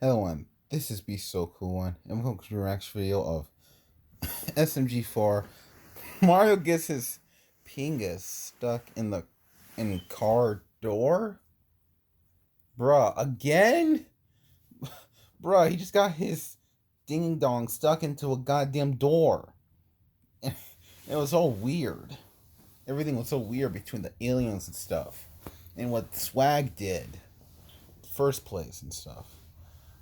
Hello, this is Beessokoo1, and welcome to the reaction video of SMG4. Mario gets his PINGAS stuck in the car door? Bruh, again? Bruh, he just got his ding-dong stuck into a goddamn door. And it was all weird. Everything was so weird between the aliens and stuff. And what Swag did. First place and stuff.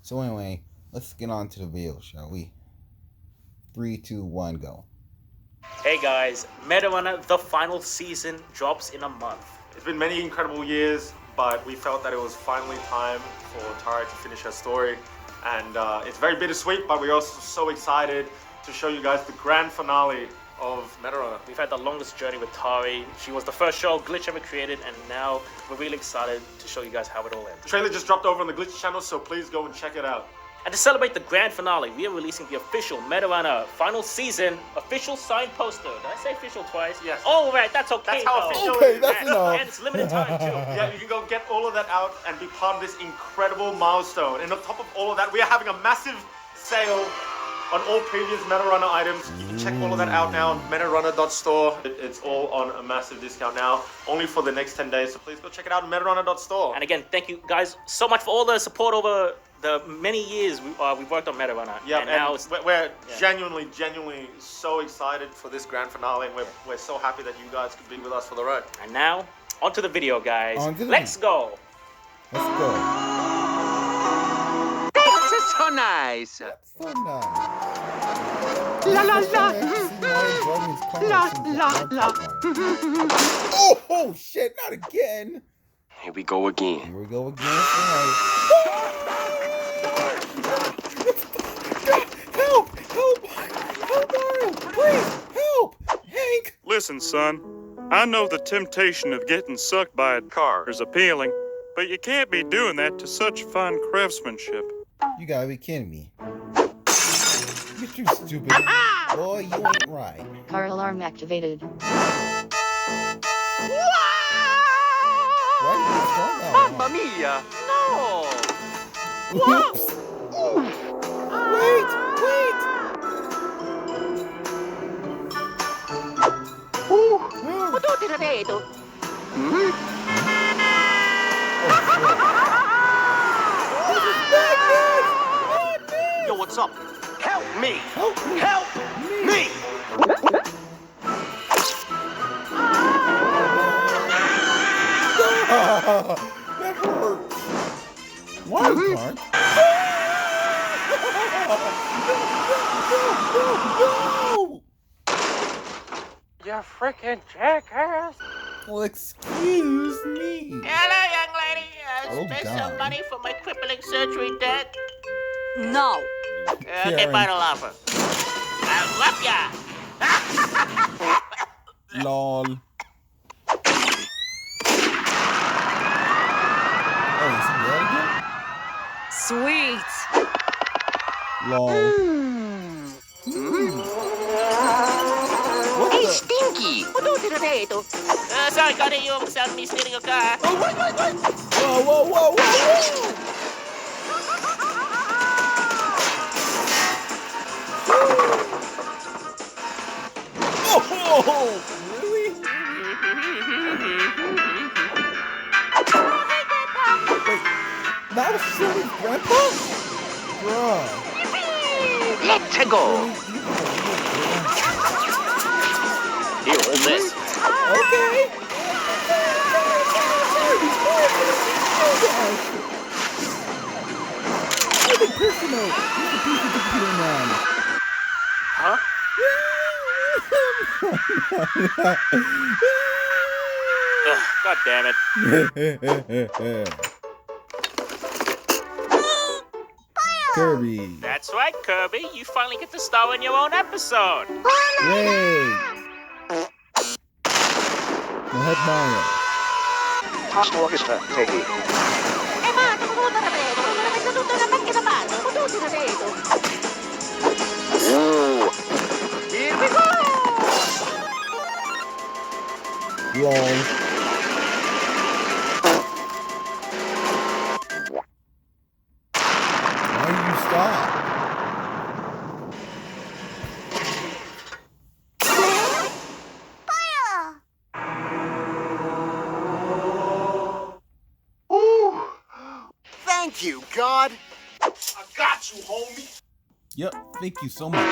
So anyway, let's get on to the video, shall we? 3, 2, 1, go. Hey guys, Medarunner, the final season drops in a month. It's been many incredible years, but we felt that it was finally time for Tara to finish her story. And it's very bittersweet, but we're also so excited to show you guys the grand finale of Medarunner. We've had the longest journey with Tari. She was the first show Glitch ever created, and now we're really excited to show you guys how it all ends. The trailer just dropped over on the Glitch channel, so please go and check it out. And to celebrate the grand finale, we are releasing the official Medarunner final season official signed poster. Did I say official twice? Yes. Oh, right, that's okay. That's how though. official Okay, it is. that's enough. And it's limited time, too. Yeah, you can go get all of that out and be part of this incredible milestone. And on top of all of that, we are having a massive sale on all previous Medarunner items. You can check all of that out now on medarunner.store. It's all on a massive discount now, only for the next 10 days. So please go check it out on medarunner.store. And again, thank you guys so much for all the support over the many years we've worked on Medarunner. Yeah, and now it's, we're genuinely so excited for this grand finale, and we're so happy that you guys could be with us for the ride. And now, onto the video, guys. On to the Let's go. Let's go. This is so nice. So nice. La la la. La la la. Oh shit, not again. Here we go again. Here we go again. Help! Help, Mario! Please, help! Hank! Listen, son, I know the temptation of getting sucked by a car is appealing, but you can't be doing that to such fine craftsmanship. You gotta be kidding me. You're too stupid. Boy, you ain't right. Car alarm activated. Why did you start that Mamma one? mia! No! Whoops! Wait! What do you do? Yo, what's up? Help me! Help me! Help me! That hurts. Why can't? No! You freaking jackass! Well, excuse me. Hello, young lady. Oh, Spend God. some money for my crippling surgery debt. No. Okay, Karen. final offer. I'll whoop ya. Lol. Oh, is he dead again? Sweet. Lol. What Hey, the? Stinky! What do you do? Sorry, Connie, you almost had me stealing your car. Whoa! Oh, really? Wait, that was Shirley's grandpa? Bruh. Let's go! Here, hold this. Okay. Nothing personal. He's a piece of computer man. Huh? Ugh, God damn it. Kirby. That's right, Kirby. You finally get to star in your own episode. Yay. Go ahead, Mario. Toss the orchestra, Peggy. Ooh. Here we go! Lol. Thank you, God. I got you, homie. Yep, thank you so much.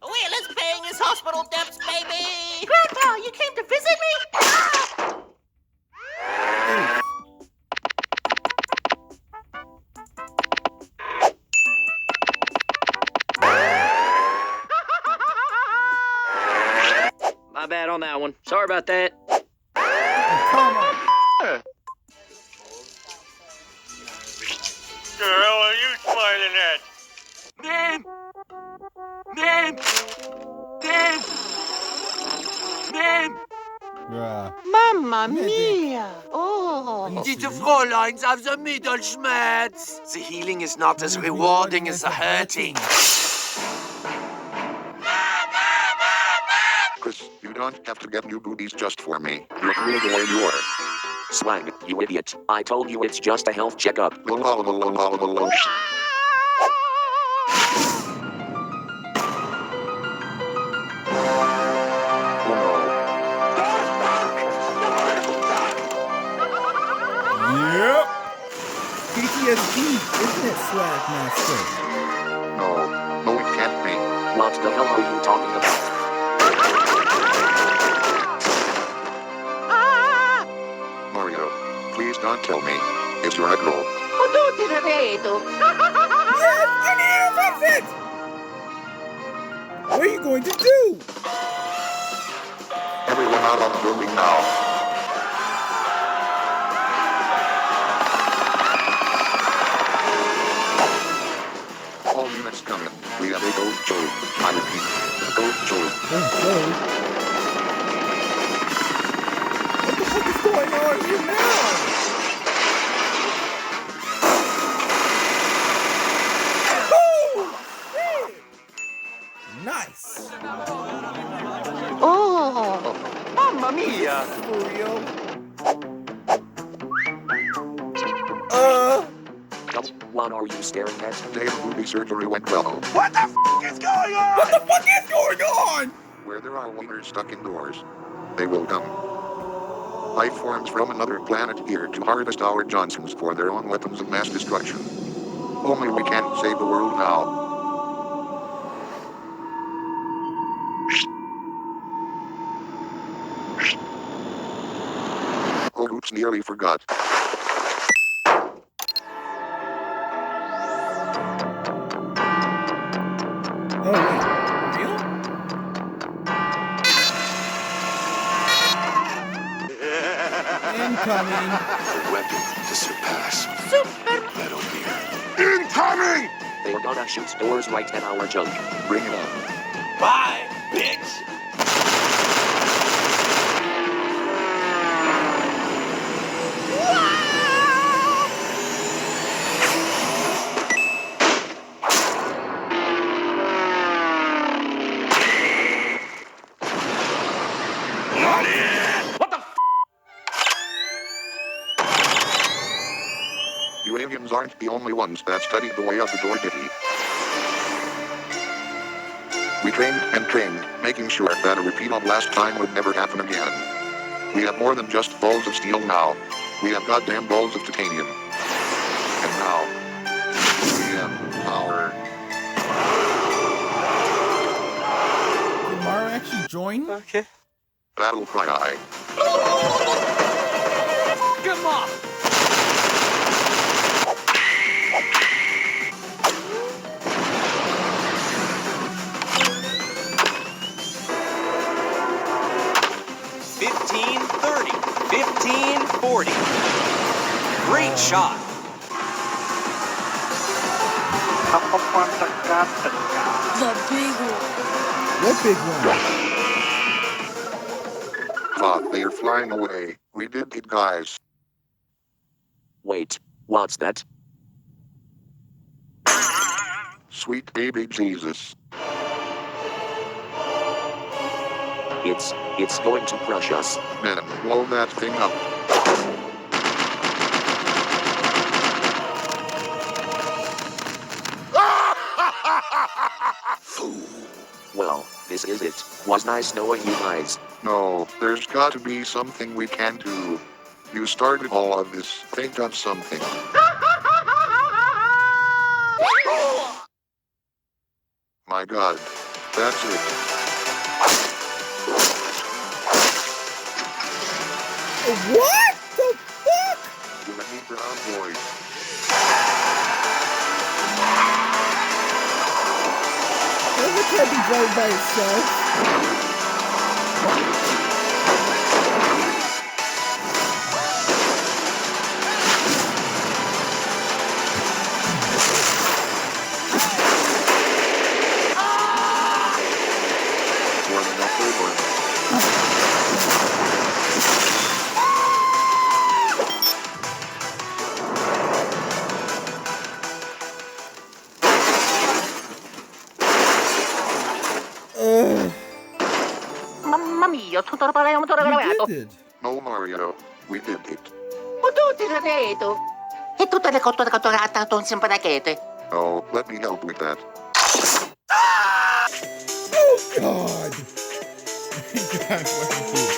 Well, let's paying his hospital debts, baby! Grandpa, you came to visit me? My bad on that one. Sorry about that. Come on. The hell are you smiling at? Man! Man! Man! Man! Bruh. Mamma mia! Oh! Diese Fräuleins have the Mittelschmerz. The healing is not as rewarding as the hurting. Chris, you don't have to get new boobies just for me. You're cool the way you are. Swag, you idiot. I told you it's just a health checkup. Lol. Yep. PTSD, isn't it, Swag Master? No, it can't be. What the hell are you talking about? Mario, please don't tell me. Is your egg roll? Yes, I need to fix it! What are you going to do? Everyone out on the building now. All units coming. We have a ghost job. I repeat, a ghost job. What the fuck is going on here now? Oh, shit! Nice. Oh! Mamma mia! For real? What are you staring at? Dave booby surgery went well. What the f is going on? What the fuck is going on? Where there are wieners stuck indoors, they will come. Life forms from another planet here to harvest our Johnsons for their own weapons of mass destruction. Only we can't save the world now. Oh, oops, nearly forgot. Oh, wait. Real? Incoming. A weapon to surpass. Metal Gear. Incoming! They're gonna shoot doors right at our junk. Bring it on. Bye, bitch! What the f? You aliens aren't the only ones that studied the way of the door ditty. We trained and trained, making sure that a repeat of last time would never happen again. We have more than just balls of steel now. We have goddamn balls of titanium. And now, we have power. Did Mario actually join? Okay. Battle cry. Come on! Great shot. The big one. What big one? Fuck, they are flying away. We did it, guys. Wait, what's that? Sweet baby Jesus. It's going to crush us. Man, blow that thing up. Well, this is it. Was nice knowing you guys. No, there's got to be something we can do. You started all of this. Think of something. My God. That's it. What the fuck? You let me brown boy. Doesn't can't be driving by itself. Mamma mia, tutto parliamo tutto You gravato. did it. No, Mario. We did it. Ma tutti l'avete. E tutte le cotture catturate sono sempre da chete. Oh, let me help with that. Oh God. God, what did you do?